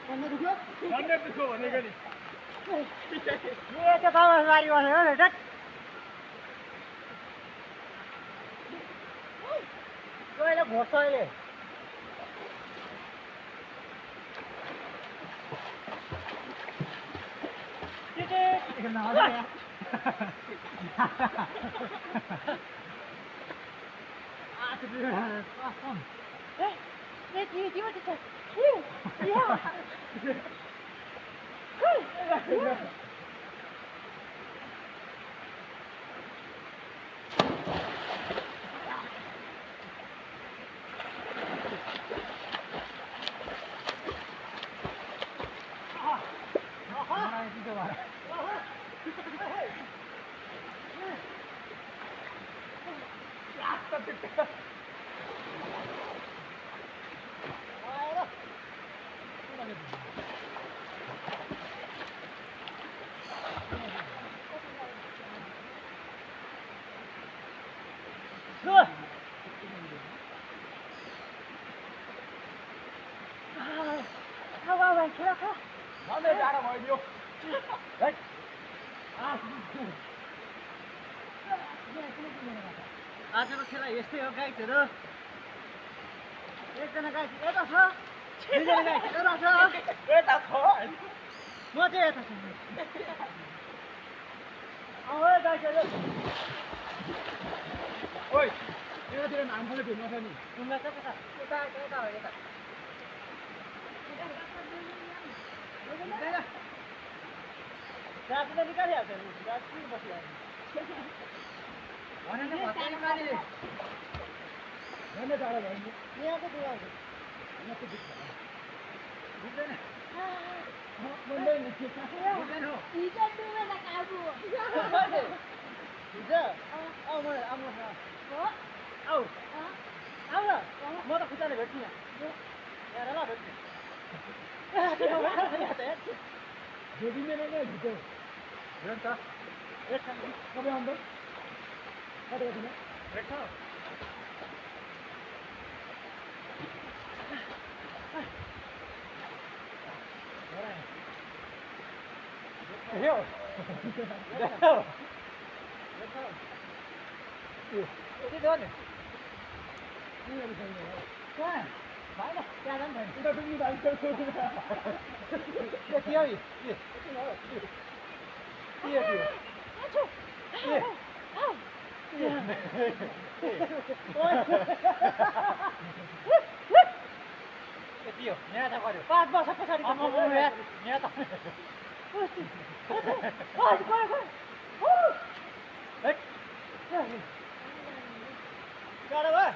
भन्ने दुःख भनेको नि ए त्यो बाबा बारी बसेको हो हेट अहिले घोट्छ अहिले भन्ने जाडो भइदियो आजको खेला यस्तै हो गाइसहरू एकजना गाइस यता छ दुईजना गाइस यता छ यता छ म चाहिँ यता छु है गाइसहरू ओइ यतातिर नामले भेट्नु छ नि ढुङ्गा छ कता यता यता हो यता राति त निकालिहाल्छ नि राति बसिहाल्छ भने भन्ने जाडो भयो यहाँको दुःख बुझ्दैन बुझ्दैन बुझ्दैन हो हिजो आऊ मलाई आऊ आऊ आऊ न म त खुट्टाले भेट्छु यहाँ ल भेट्छु भेटिँदैन नै भित्र भेट्छ तपाईँ अन्त कति कति भेट्छ यो यति हो नि कहाँ भाइ न त्यहाँ जानु छैन उता डुब्नु थाल्छ के हो यति हो यहाँ त गऱ्यो 5 वर्ष पछाडि यहाँ त गाह्रो भयो